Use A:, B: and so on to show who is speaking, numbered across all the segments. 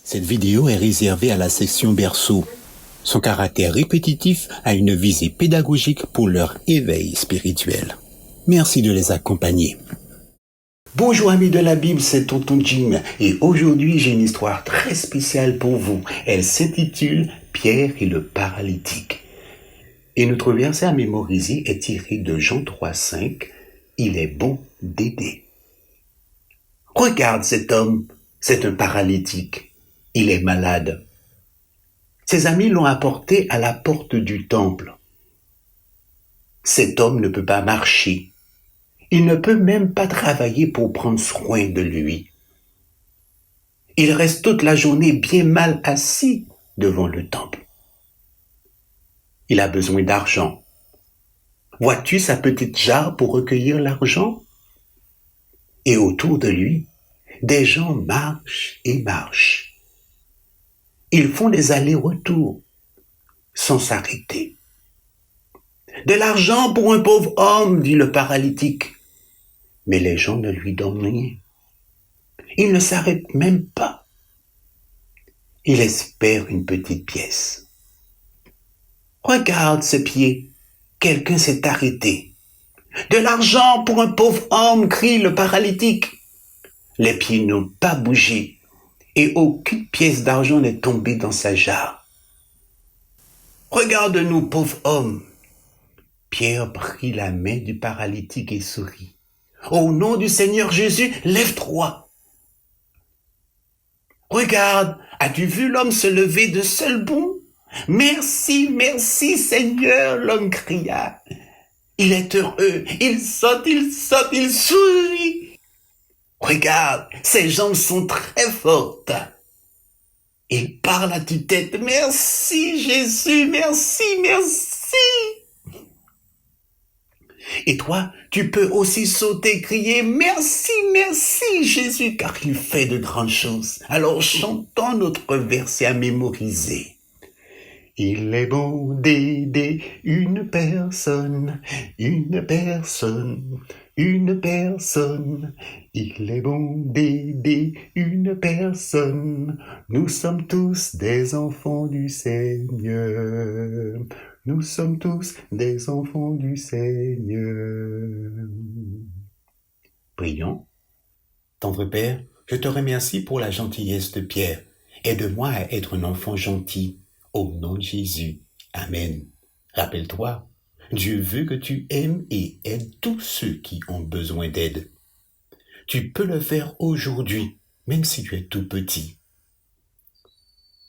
A: Cette vidéo est réservée à la section berceau. Son caractère répétitif a une visée pédagogique pour leur éveil spirituel. Merci de les accompagner. Bonjour amis de la Bible, c'est Tonton Jim et aujourd'hui j'ai une histoire très spéciale pour vous. Elle s'intitule Pierre et le paralytique. Et notre verset à mémoriser est tiré de Jean 3,5. Il est bon d'aider. Regarde cet homme, c'est un paralytique. Il est malade. Ses amis l'ont apporté à la porte du temple. Cet homme ne peut pas marcher. Il ne peut même pas travailler pour prendre soin de lui. Il reste toute la journée bien mal assis devant le temple. Il a besoin d'argent. Vois-tu sa petite jarre pour recueillir l'argent? Et autour de lui, des gens marchent et marchent. Ils font des allers-retours sans s'arrêter. De l'argent pour un pauvre homme, dit le paralytique. Mais les gens ne lui donnent rien. Il ne s'arrête même pas. Il espère une petite pièce. Regarde ce pied. Quelqu'un s'est arrêté. De l'argent pour un pauvre homme, crie le paralytique. Les pieds n'ont pas bougé et aucune pièce d'argent n'est tombée dans sa jarre. Regarde-nous, pauvre homme. Pierre prit la main du paralytique et sourit. Au nom du Seigneur Jésus, lève-toi. Regarde, as-tu vu l'homme se lever de seul bond? Merci, merci Seigneur, l'homme cria. Il est heureux, il saute, il sourit. Regarde, ses jambes sont très fortes. Il parle à tue-tête. Merci Jésus, merci, merci. Et toi, tu peux aussi sauter, crier merci, merci Jésus, car il fait de grandes choses. Alors chantons notre verset à mémoriser. Il est bon d'aider une personne, une personne, une personne. Il est bon d'aider une personne. Nous sommes tous des enfants du Seigneur. Nous sommes tous des enfants du Seigneur. Prions. Tendre Père, je te remercie pour la gentillesse de Pierre. Aide-moi à être un enfant gentil. Au nom de Jésus. Amen. Rappelle-toi, Dieu veut que tu aimes et aides tous ceux qui ont besoin d'aide. Tu peux le faire aujourd'hui, même si tu es tout petit.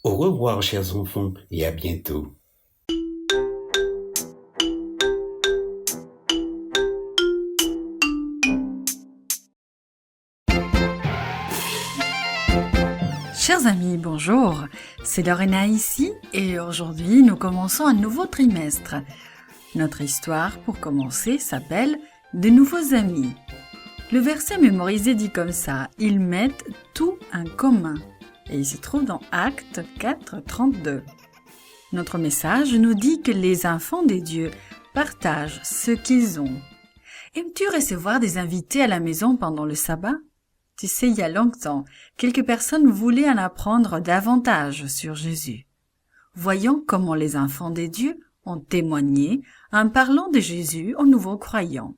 A: Au revoir, chers enfants, et à bientôt.
B: Chers amis, bonjour, c'est Lorena ici et aujourd'hui nous commençons un nouveau trimestre. Notre histoire pour commencer s'appelle « De nouveaux amis ». Le verset mémorisé dit comme ça, « Ils mettent tout en commun » et il se trouve dans Actes 4, 32. Notre message nous dit que les enfants des dieux partagent ce qu'ils ont. Aimes-tu recevoir des invités à la maison pendant le sabbat? Tu sais, il y a longtemps, quelques personnes voulaient en apprendre davantage sur Jésus. Voyons comment les enfants des dieux ont témoigné en parlant de Jésus aux nouveaux croyants.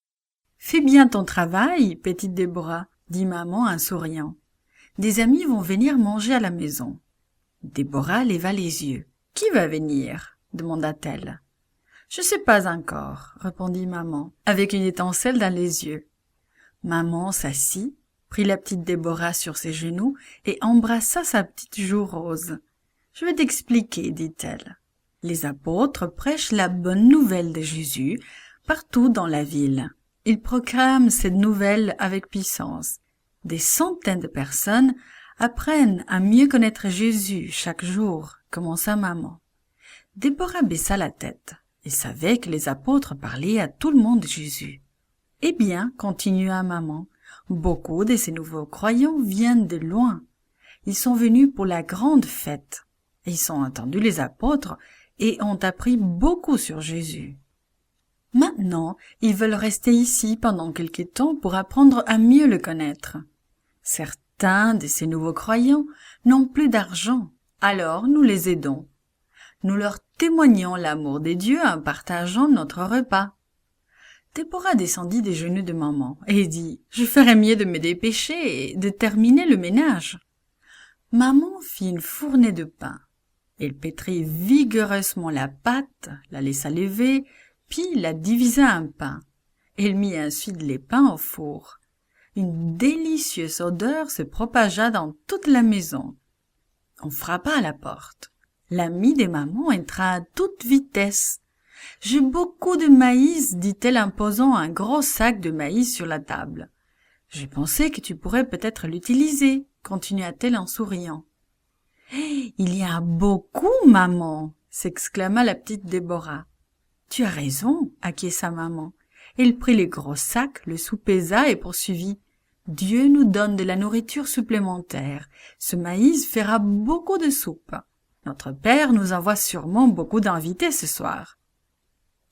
B: « Fais bien ton travail, petite Déborah, dit maman en souriant. Des amis vont venir manger à la maison. Déborah leva les yeux. « Qui va venir ?» demanda-t-elle. « Je ne sais pas encore, » répondit maman, avec une étincelle dans les yeux. Maman s'assit, prit la petite Déborah sur ses genoux et embrassa sa petite joue rose. « Je vais t'expliquer, dit-elle. Les apôtres prêchent la bonne nouvelle de Jésus partout dans la ville. Ils proclament cette nouvelle avec puissance. Des centaines de personnes apprennent à mieux connaître Jésus chaque jour, commença maman. Déborah baissa la tête et savait que les apôtres parlaient à tout le monde de Jésus. « Eh bien, continua maman, beaucoup de ces nouveaux croyants viennent de loin. Ils sont venus pour la grande fête. Ils ont entendu les apôtres et ont appris beaucoup sur Jésus. Maintenant, ils veulent rester ici pendant quelque temps pour apprendre à mieux le connaître. Certains de ces nouveaux croyants n'ont plus d'argent, alors nous les aidons. Nous leur témoignons l'amour des dieux en partageant notre repas. Déborah descendit des genoux de maman et dit « Je ferais mieux de me dépêcher et de terminer le ménage. » Maman fit une fournée de pain. Elle pétrit vigoureusement la pâte, la laissa lever, puis la divisa en pain. Elle mit ensuite les pains au four. Une délicieuse odeur se propagea dans toute la maison. On frappa à la porte. L'amie de maman entra à toute vitesse. « J'ai beaucoup de maïs, dit-elle en posant un gros sac de maïs sur la table. J'ai pensé que tu pourrais peut-être l'utiliser, continua-t-elle en souriant. « Il y a beaucoup, maman, s'exclama la petite Déborah. Tu as raison, acquiesça maman. Elle prit le gros sac, le soupesa et poursuivit. Dieu nous donne de la nourriture supplémentaire. Ce maïs fera beaucoup de soupe. Notre père nous envoie sûrement beaucoup d'invités ce soir.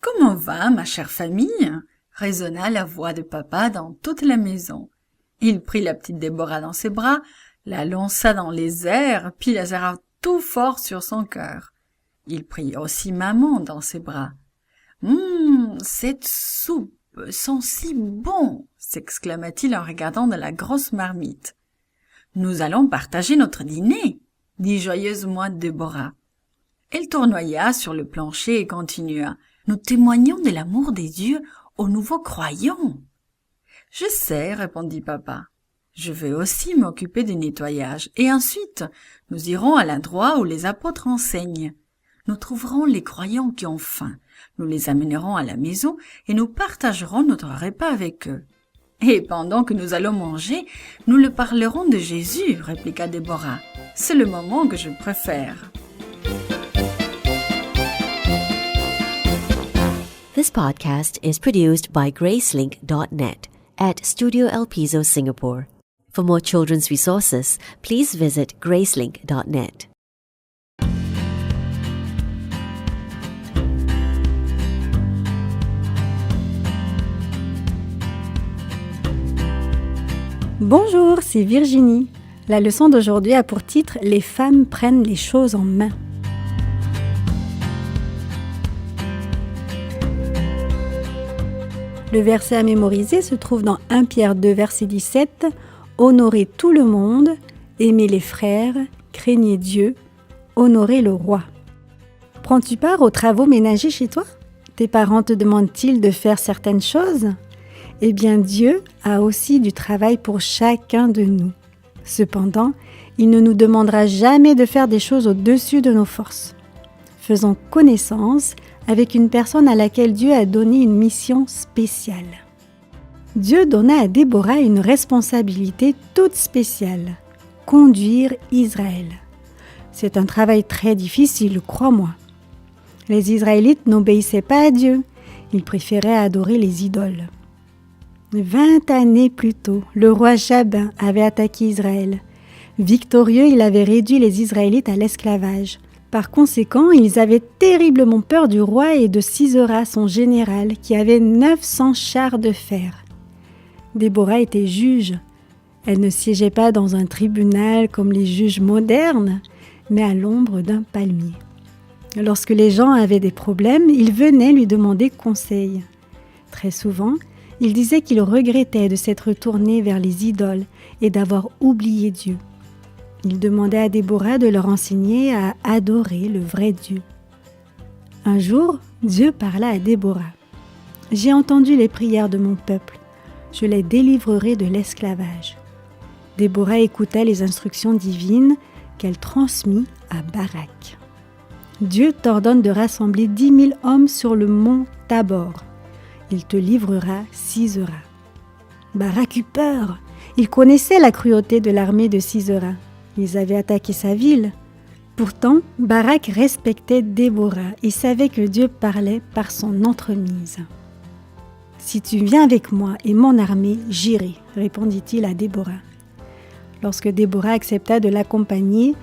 B: Comment va, ma chère famille? Résonna la voix de papa dans toute la maison. Il prit la petite Déborah dans ses bras, la lança dans les airs, puis la serra tout fort sur son cœur. Il prit aussi maman dans ses bras. Cette soupe sent si bon, s'exclama-t-il en regardant dans la grosse marmite. Nous allons partager notre dîner, dit joyeusement Déborah. Elle tournoya sur le plancher et continua. Nous témoignons de l'amour des dieux aux nouveaux croyants. Je sais, répondit papa. Je vais aussi m'occuper du nettoyage, et ensuite nous irons à l'endroit où les apôtres enseignent. Nous trouverons les croyants qui ont faim, nous les amènerons à la maison et nous partagerons notre repas avec eux. Et pendant que nous allons manger, nous leur parlerons de Jésus, répliqua Déborah. C'est le moment que je préfère.
C: This podcast is produced by Gracelink.net at Studio El Piso, Singapore. For more children's resources, please visit Gracelink.net.
D: Bonjour, c'est Virginie. La leçon d'aujourd'hui a pour titre « Les femmes prennent les choses en main ». Le verset à mémoriser se trouve dans 1 Pierre 2, verset 17. « Honorez tout le monde, aimez les frères, craignez Dieu, honorez le roi. » Prends-tu part aux travaux ménagers chez toi? Tes parents te demandent-ils de faire certaines choses? Eh bien, Dieu a aussi du travail pour chacun de nous. Cependant, il ne nous demandera jamais de faire des choses au-dessus de nos forces. Faisons connaissance avec une personne à laquelle Dieu a donné une mission spéciale. Dieu donna à Déborah une responsabilité toute spéciale, conduire Israël. C'est un travail très difficile, crois-moi. Les Israélites n'obéissaient pas à Dieu, ils préféraient adorer les idoles. 20 années plus tôt, le roi Jabin avait attaqué Israël. Victorieux, il avait réduit les Israélites à l'esclavage. Par conséquent, ils avaient terriblement peur du roi et de Sisera, son général, qui avait 900 chars de fer. Déborah était juge. Elle ne siégeait pas dans un tribunal comme les juges modernes, mais à l'ombre d'un palmier. Lorsque les gens avaient des problèmes, ils venaient lui demander conseil. Très souvent, il disait qu'il regrettait de s'être tourné vers les idoles et d'avoir oublié Dieu. Il demandait à Déborah de leur enseigner à adorer le vrai Dieu. Un jour, Dieu parla à Déborah. « J'ai entendu les prières de mon peuple. Je les délivrerai de l'esclavage. » Déborah écouta les instructions divines qu'elle transmit à Barak. Dieu t'ordonne de rassembler 10 000 hommes sur le mont Tabor. Il te livrera Sisera. Barak eut peur. Il connaissait la cruauté de l'armée de Sisera. Ils avaient attaqué sa ville. Pourtant, Barak respectait Déborah et savait que Dieu parlait par son entremise. « Si tu viens avec moi et mon armée, j'irai, » répondit-il à Déborah. Lorsque Déborah accepta de l'accompagner,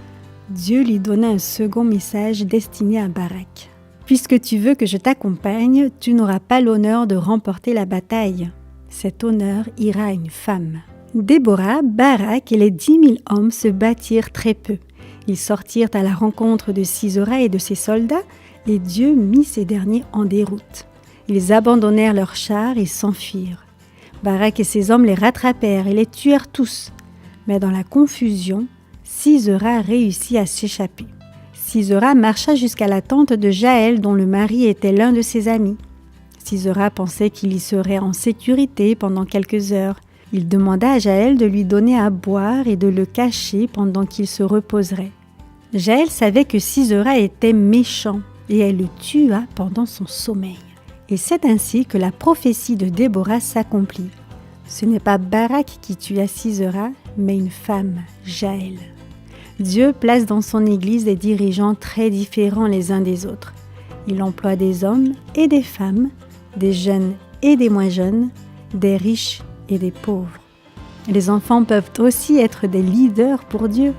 D: Dieu lui donna un second message destiné à Barak. « Puisque tu veux que je t'accompagne, tu n'auras pas l'honneur de remporter la bataille. Cet honneur ira à une femme. » Déborah, Barak et les 10 000 hommes se battirent très peu. Ils sortirent à la rencontre de Sisera et de ses soldats, et Dieu mit ces derniers en déroute. Ils abandonnèrent leurs chars et s'enfuirent. Barak et ses hommes les rattrapèrent et les tuèrent tous. Mais dans la confusion, Sisera réussit à s'échapper. Sisera marcha jusqu'à la tente de Jaël, dont le mari était l'un de ses amis. Sisera pensait qu'il y serait en sécurité pendant quelques heures. Il demanda à Jaël de lui donner à boire et de le cacher pendant qu'il se reposerait. Jaël savait que Sisera était méchant et elle le tua pendant son sommeil. Et c'est ainsi que la prophétie de Déborah s'accomplit. Ce n'est pas Barak qui tua Sisera, mais une femme, Jaël. Dieu place dans son Église des dirigeants très différents les uns des autres. Il emploie des hommes et des femmes, des jeunes et des moins jeunes, des riches et des pauvres. Les enfants peuvent aussi être des leaders pour Dieu.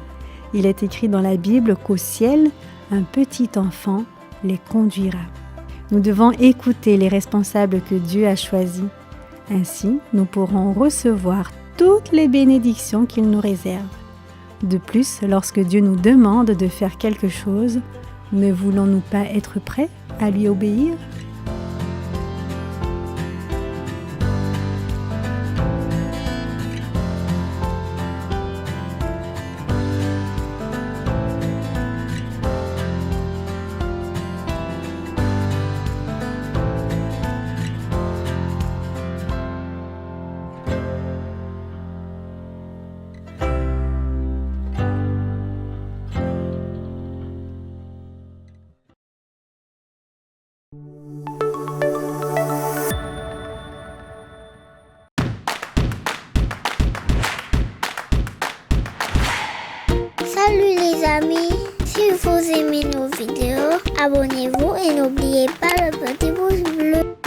D: Il est écrit dans la Bible qu'au ciel, un petit enfant les conduira. Nous devons écouter les responsables que Dieu a choisis. Ainsi, nous pourrons recevoir toutes les bénédictions qu'il nous réserve. De plus, lorsque Dieu nous demande de faire quelque chose, ne voulons-nous pas être prêts à lui obéir ?
E: Salut les amis, si vous aimez nos vidéos, abonnez-vous et n'oubliez pas le petit pouce bleu.